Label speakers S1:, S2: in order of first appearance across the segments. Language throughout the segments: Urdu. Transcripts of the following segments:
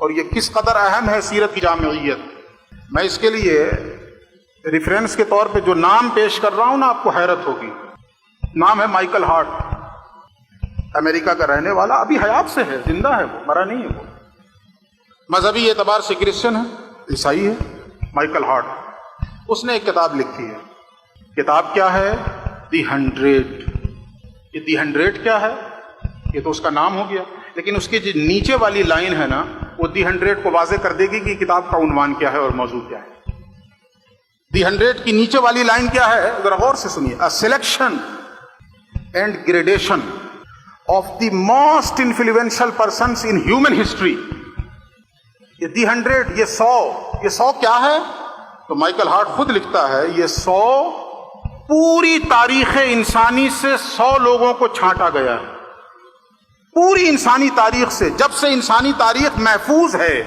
S1: اور یہ کس قدر اہم ہے سیرت کی جامعیت. میں اس کے لیے ریفرنس کے طور پہ جو نام پیش کر رہا ہوں نا، آپ کو حیرت ہوگی. نام ہے مائیکل ہارٹ، امریکہ کا رہنے والا، ابھی حیات سے ہے، زندہ ہے، وہ مرا نہیں ہے. وہ مذہبی اعتبار سے کرسچن ہے، عیسائی ہے. مائیکل ہارٹ، اس نے ایک کتاب لکھی ہے. کتاب کیا ہے؟ دی 100. یہ دی 100 کیا ہے؟ یہ تو اس کا نام ہو گیا، لیکن اس کی جو نیچے والی لائن ہے نا، وہ دی 100 کو واضح کر دے گی کہ کتاب کا عنوان کیا ہے اور موضوع کیا ہے. دی 100 کی نیچے والی لائن کیا ہے؟ ذرا غور سے سنیے. A selection and gradation of the most influential persons in human history. یہ دی 100، یہ 100 کیا ہے؟ تو مائیکل ہارٹ خود لکھتا ہے، یہ 100 پوری تاریخ انسانی سے 100 لوگوں کو چھانٹا گیا ہے. پوری انسانی تاریخ سے، جب سے انسانی تاریخ محفوظ ہے،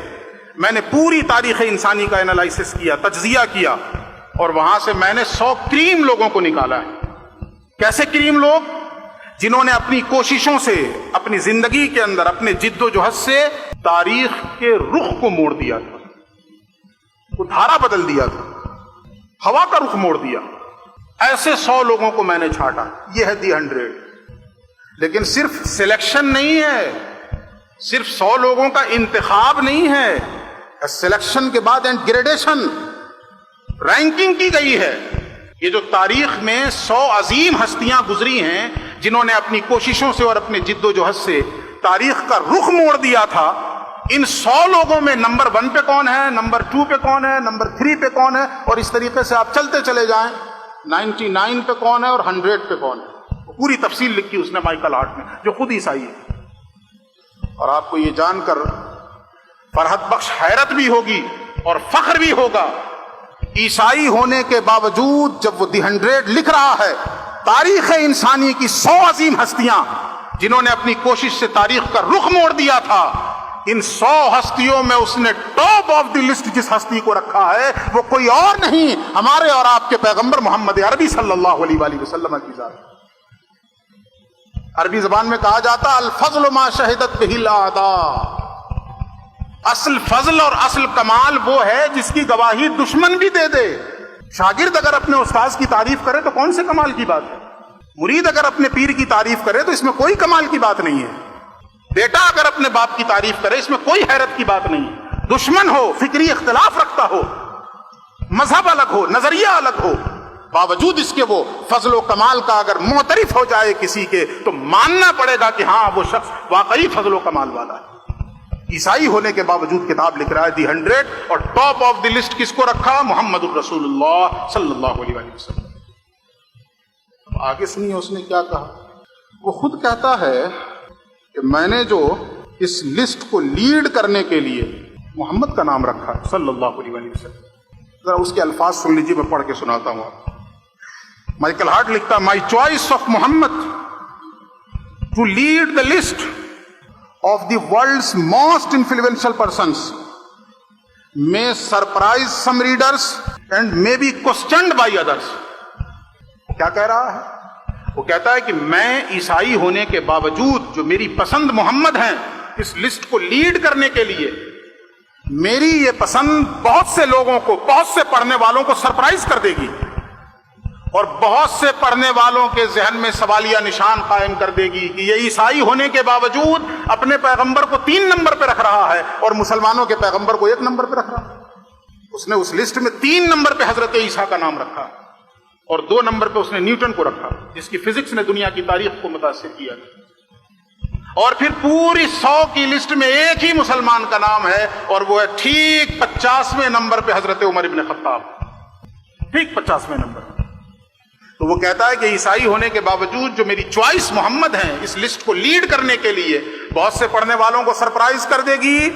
S1: میں نے پوری تاریخ انسانی کا انالائسس کیا، تجزیہ کیا، اور وہاں سے میں نے 100 کریم لوگوں کو نکالا ہے. کیسے کریم لوگ؟ جنہوں نے اپنی کوششوں سے، اپنی زندگی کے اندر، اپنے جد و جہد سے تاریخ کے رخ کو موڑ دیا تھا، وہ دھارا بدل دیا تھا، ہوا کا رخ موڑ دیا. ایسے 100 لوگوں کو میں نے چھانٹا. یہ ہے دی 100. لیکن صرف سلیکشن نہیں ہے، صرف 100 لوگوں کا انتخاب نہیں ہے. سلیکشن کے بعد اینڈ گریڈیشن، رینکنگ کی گئی ہے. یہ جو تاریخ میں 100 عظیم ہستیاں گزری ہیں، جنہوں نے اپنی کوششوں سے اور اپنے جد و جہد سے تاریخ کا رخ موڑ دیا تھا، ان 100 لوگوں میں نمبر 1 پہ کون ہے، نمبر 2 پہ کون ہے، نمبر 3 پہ کون ہے، اور اس طریقے سے آپ چلتے چلے جائیں. 99 پہ کون ہے اور 100 پہ کون ہے. پوری تفصیل لکھی اس نے مائیکل ہارٹ نے، جو خود عیسائی ہے. اور آپ کو یہ جان کر فرحت بخش حیرت بھی ہوگی اور فخر بھی ہوگا، عیسائی ہونے کے باوجود جب وہ دی 100 لکھ رہا ہے، تاریخ انسانی کی 100 عظیم ہستیاں جنہوں نے اپنی کوشش سے تاریخ کا رخ موڑ دیا تھا، ان 100 ہستیوں میں اس نے ٹاپ آف دی لسٹ جس ہستی کو رکھا ہے وہ کوئی اور نہیں، ہمارے اور آپ کے پیغمبر محمد عربی صلی اللہ علیہ وآلہ وسلم کی ذات. عربی زبان میں کہا جاتا الفضل ما شہدت بہ الاعداء. اصل فضل اور اصل کمال وہ ہے جس کی گواہی دشمن بھی دے دے. شاگرد اگر اپنے استاذ کی تعریف کرے تو کون سے کمال کی بات ہے؟ مرید اگر اپنے پیر کی تعریف کرے تو اس میں کوئی کمال کی بات نہیں ہے. بیٹا اگر اپنے باپ کی تعریف کرے اس میں کوئی حیرت کی بات نہیں ہے. دشمن ہو، فکری اختلاف رکھتا ہو، مذہب الگ ہو، نظریہ الگ ہو، باوجود اس کے وہ فضل و کمال کا اگر معترف ہو جائے کسی کے تو ماننا پڑے گا کہ ہاں وہ شخص واقعی فضل و کمال والا ہے. عیسائی ہونے کے باوجود کتاب لکھ رہا ہے دی 100، اور ٹاپ آف دی لسٹ کس کو رکھا؟ محمد الرسول اللہ صلی اللہ علیہ وسلم. آگے سنیے اس نے کیا کہا. وہ خود کہتا ہے کہ میں نے جو اس لسٹ کو لیڈ کرنے کے لیے محمد کا نام رکھا صلی اللہ علیہ وسلم. ذرا اس کے الفاظ سن لیجیے، میں پڑھ کے سناتا ہوں آپ. مائیکل ہارٹ لکھتا، my choice of Muhammad to lead the list of the world's most influential persons may surprise some readers and may be questioned by others. کیا کہہ رہا ہے؟ وہ کہتا ہے کہ میں عیسائی ہونے کے باوجود جو میری پسند محمد ہیں، اس لسٹ کو لیڈ کرنے کے لیے میری یہ پسند بہت سے لوگوں کو، بہت سے پڑھنے والوں کو سرپرائز کر دے گی، اور بہت سے پڑھنے والوں کے ذہن میں سوالیہ نشان قائم کر دے گی کہ یہ عیسائی ہونے کے باوجود اپنے پیغمبر کو 3 نمبر پہ رکھ رہا ہے اور مسلمانوں کے پیغمبر کو 1 نمبر پہ رکھ رہا ہے. اس نے اس لسٹ میں 3 نمبر پہ حضرت عیسیٰ کا نام رکھا اور 2 نمبر پہ اس نے نیوٹن کو رکھا، جس کی فزکس نے دنیا کی تاریخ کو متاثر کیا. اور پھر پوری 100 کی لسٹ میں ایک ہی مسلمان کا نام ہے، اور وہ ہے ٹھیک 50ویں نمبر پہ حضرت عمر ابن خطاب، ٹھیک 50ویں نمبر. تو وہ کہتا ہے کہ عیسائی ہونے کے باوجود جو میری چوائس محمد ہیں اس لسٹ کو لیڈ کرنے کے لیے بہت سے پڑھنے والوں کو سرپرائز کر دے گی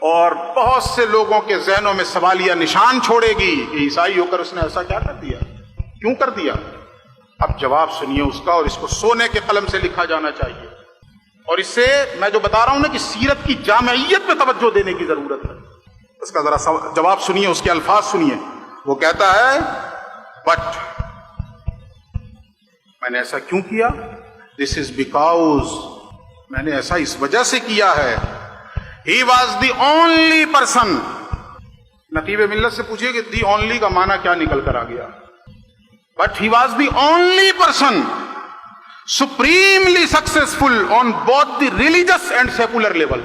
S1: اور بہت سے لوگوں کے ذہنوں میں سوالیہ نشان چھوڑے گی کہ عیسائی ہو کر اس نے ایسا کیا کر دیا، کیوں کر دیا. اب جواب سنیے اس کا، اور اس کو سونے کے قلم سے لکھا جانا چاہیے. اور اس سے میں جو بتا رہا ہوں نا کہ سیرت کی جامعیت پہ توجہ دینے کی ضرورت ہے، اس کا ذرا جواب سنیے، اس کے الفاظ سنیے. وہ کہتا ہے بٹ میں نے ایسا کیوں کیا؟ دس از بیکاز، میں نے ایسا اس وجہ سے کیا ہے He was the only person. نقیب ملت سے پوچھئے کہ دی اونلی کا معنی کیا نکل کر آ گیا. But he was the only person supremely successful on both the religious and secular level.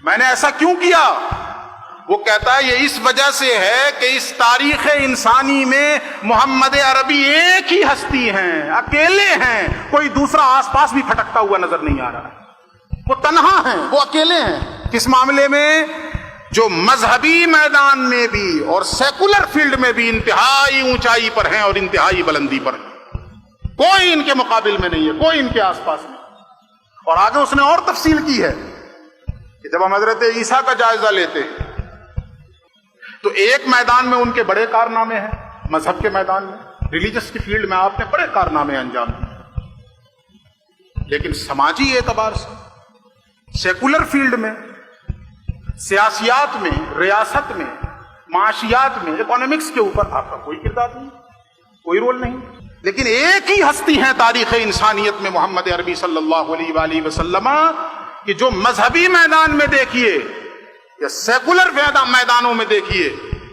S1: میں نے ایسا کیوں کیا؟ وہ کہتا ہے یہ اس وجہ سے ہے کہ اس تاریخ انسانی میں محمد عربی ایک ہی ہستی ہیں، اکیلے ہیں، کوئی دوسرا آس پاس بھی پھٹکتا ہوا نظر نہیں آ رہا. وہ تنہا ہیں، وہ اکیلے ہیں. کس معاملے میں؟ جو مذہبی میدان میں بھی اور سیکولر فیلڈ میں بھی انتہائی اونچائی پر ہیں اور انتہائی بلندی پر ہیں. کوئی ان کے مقابل میں نہیں ہے، کوئی ان کے آس پاس نہیں. اور آگے اس نے اور تفصیل کی ہے کہ جب ہم حضرت عیسیٰ کا جائزہ لیتے ہیں تو ایک میدان میں ان کے بڑے کارنامے ہیں، مذہب کے میدان میں، ریلیجس کی فیلڈ میں آپ نے بڑے کارنامے انجام دیے، لیکن سماجی اعتبار سے سیکولر فیلڈ میں، سیاسیات میں، ریاست میں، معاشیات میں، اکانومکس کے اوپر آپ کا کوئی کردار نہیں، کوئی رول نہیں. لیکن ایک ہی ہستی ہیں تاریخ انسانیت میں محمد عربی صلی اللہ علیہ وآلہ وسلم کہ جو مذہبی میدان میں دیکھیے یا سیکولر میدانوں میں دیکھیے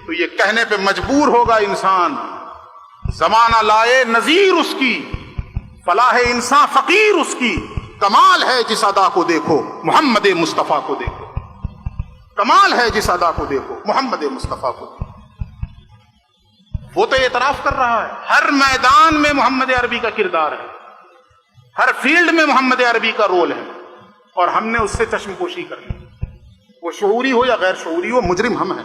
S1: تو یہ کہنے پہ مجبور ہوگا انسان، زمانہ لائے نظیر اس کی، فلاح انسان فقیر اس کی. کمال ہے جس ادا کو دیکھو محمد مصطفیٰ کو دیکھو، کمال ہے جس ادا کو دیکھو محمد مصطفیٰ کو دیکھو. وہ تو اعتراف کر رہا ہے ہر میدان میں محمد عربی کا کردار ہے، ہر فیلڈ میں محمد عربی کا رول ہے، اور ہم نے اس سے چشم پوشی کر لی. وہ شعوری ہو یا غیر شعوری ہو، مجرم ہم ہیں.